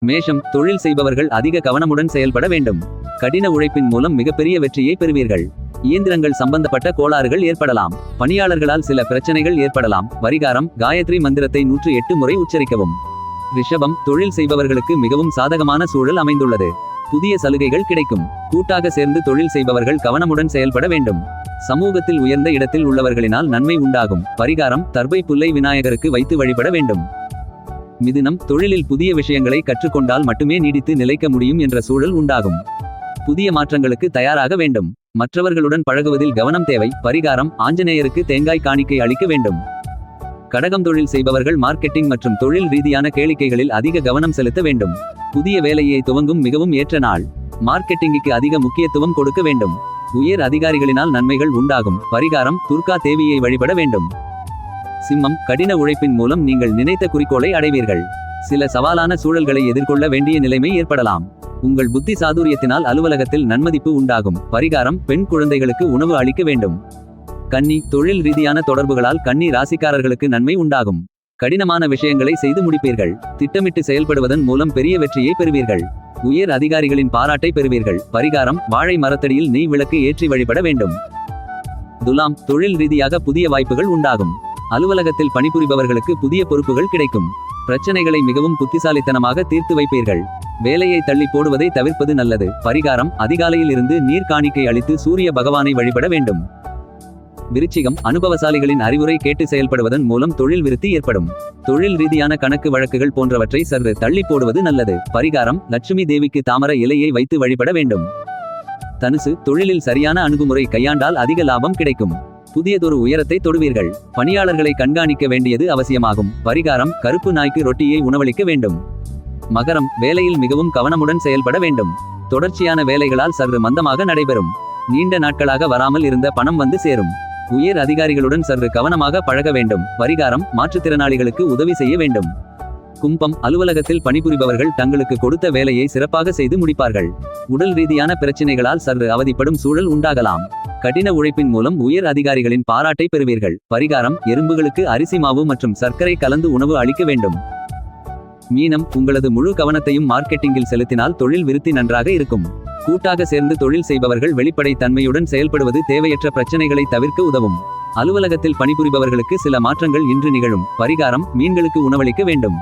மேஷம், தொழில் செய்பவர்கள் அதிக கவனமுடன் செயல்பட வேண்டும். கடின உழைப்பின் மூலம் மிகப்பெரிய வெற்றியை பெறுவீர்கள். இயந்திரங்கள் சம்பந்தப்பட்ட கோளாறுகள் ஏற்படலாம். பணியாளர்களால் சில பிரச்சனைகள் ஏற்படலாம். பரிகாரம்: காயத்ரி மந்திரத்தை 108 முறை உச்சரிக்கவும். ரிஷபம், தொழில் செய்பவர்களுக்கு மிகவும் சாதகமான சூழல் அமைந்துள்ளது. புதிய சலுகைகள் கிடைக்கும். கூட்டாக சேர்ந்து தொழில் செய்பவர்கள் கவனமுடன் செயல்பட வேண்டும். சமூகத்தில் உயர்ந்த இடத்தில் உள்ளவர்களினால் நன்மை உண்டாகும். பரிகாரம்: தர்பை புல்லை விநாயகருக்கு வைத்து வழிபட வேண்டும். மிதுனம், தொழிலில் புதிய விஷயங்களை கற்றுக்கொண்டால் மட்டுமே நீடித்து நிலைக்க முடியும் என்ற சூழல் உண்டாகும். புதிய மாற்றங்களுக்கு தயாராக வேண்டும். மற்றவர்களுடன் பழகுவதில் கவனம் தேவை. பரிகாரம்: ஆஞ்சநேயருக்கு தேங்காய் காணிக்கை அளிக்க வேண்டும். கடகம், தொழில் செய்பவர்கள் மார்க்கெட்டிங் மற்றும் தொழில் ரீதியான கேளிக்கைகளில் அதிக கவனம் செலுத்த வேண்டும். புதிய வேலையை துவங்கும் மிகவும் ஏற்ற நாள். மார்க்கெட்டிங்குக்கு அதிக முக்கியத்துவம் கொடுக்க வேண்டும். உயர் அதிகாரிகளினால் நன்மைகள் உண்டாகும். பரிகாரம்: துர்கா தேவியை வழிபட வேண்டும். சிம்மம், கடின உழைப்பின் மூலம் நீங்கள் நினைத்த குறிக்கோளை அடைவீர்கள். சில சவாலான சூழல்களை எதிர்கொள்ள வேண்டிய நிலைமை ஏற்படலாம். உங்கள் புத்தி சாதுரியத்தினால் அலுவலகத்தில் நன்மதிப்பு உண்டாகும். பரிகாரம்: பெண் குழந்தைகளுக்கு உணவு அளிக்க வேண்டும். கன்னி, தொழில் ரீதியான தொடர்புகளால் கன்னி ராசிக்காரர்களுக்கு நன்மை உண்டாகும். கடினமான விஷயங்களை செய்து முடிப்பீர்கள். திட்டமிட்டு செயல்படுவதன் மூலம் பெரிய வெற்றியை பெறுவீர்கள். உயர் அதிகாரிகளின் பாராட்டை பெறுவீர்கள். பரிகாரம்: வாழை மரத்தடியில் நெய் விளக்கு ஏற்றி வழிபட வேண்டும். துலாம், தொழில் ரீதியாக புதிய வாய்ப்புகள் உண்டாகும். அலுவலகத்தில் பணிபுரிபவர்களுக்கு புதிய பொறுப்புகள் கிடைக்கும். பிரச்சனைகளை மிகவும் புத்திசாலித்தனமாக தீர்த்து வைப்பீர்கள். வேலையை தள்ளி போடுவதை தவிர்ப்பது நல்லது. பரிகாரம்: அதிகாலையில் இருந்து நீர் காணிக்கை அளித்து சூரிய பகவானை வழிபட வேண்டும். விருச்சிகம், அனுபவசாலிகளின் அறிவுரை கேட்டு செயல்படுவதன் மூலம் தொழில் விருத்தி ஏற்படும். தொழில் ரீதியான கணக்கு வழக்குகள் போன்றவற்றை சற்று தள்ளி போடுவது நல்லது. பரிகாரம்: லட்சுமி தேவிக்கு தாமர இலையை வைத்து வழிபட வேண்டும். தனுசு, தொழிலில் சரியான அணுகுமுறை கையாண்டால் அதிக லாபம் கிடைக்கும். புதியதொரு உயரத்தை தொடுவீர்கள். பணியாளர்களை கண்காணிக்க வேண்டியது அவசியமாகும். பரிகாரம்: கருப்பு நாய்க்கு ரொட்டியை உணவளிக்க வேண்டும். மகரம், வேலையில் மிகவும் கவனமுடன் செயல்பட வேண்டும். தொடர்ச்சியான வேலைகளால் சற்று மந்தமாக நடைபெறும். நீண்ட நாட்களாக வராமல் இருந்த பணம் வந்து சேரும். உயர் அதிகாரிகளுடன் சற்று கவனமாக பழக வேண்டும். பரிகாரம்: மாற்றுத்திறனாளிகளுக்கு உதவி செய்ய வேண்டும். கும்பம், அலுவலகத்தில் பணிபுரிபவர்கள் தங்களுக்கு கொடுத்த வேலையை சிறப்பாக செய்து முடிப்பார்கள். உடல் ரீதியான பிரச்சினைகளால் சற்று அவதிப்படும் சூழல் உண்டாகலாம். கடின உழைப்பின் மூலம் உயர் அதிகாரிகளின் பாராட்டை பெறுவீர்கள். பரிகாரம்: எறும்புகளுக்கு அரிசி மாவு மற்றும் சர்க்கரை கலந்து உணவு அளிக்க வேண்டும். மீனம், உங்களது முழு கவனத்தையும் மார்க்கெட்டிங்கில் செலுத்தினால் தொழில் விருத்தி நன்றாக இருக்கும். கூட்டாக சேர்ந்து தொழில் செய்பவர்கள் வெளிப்படை தன்மையுடன் செயல்படுவது தேவையற்ற பிரச்சனைகளை தவிர்க்க உதவும். அலுவலகத்தில் பணிபுரிபவர்களுக்கு சில மாற்றங்கள் இன்று நிகழும். பரிகாரம்: மீன்களுக்கு உணவளிக்க வேண்டும்.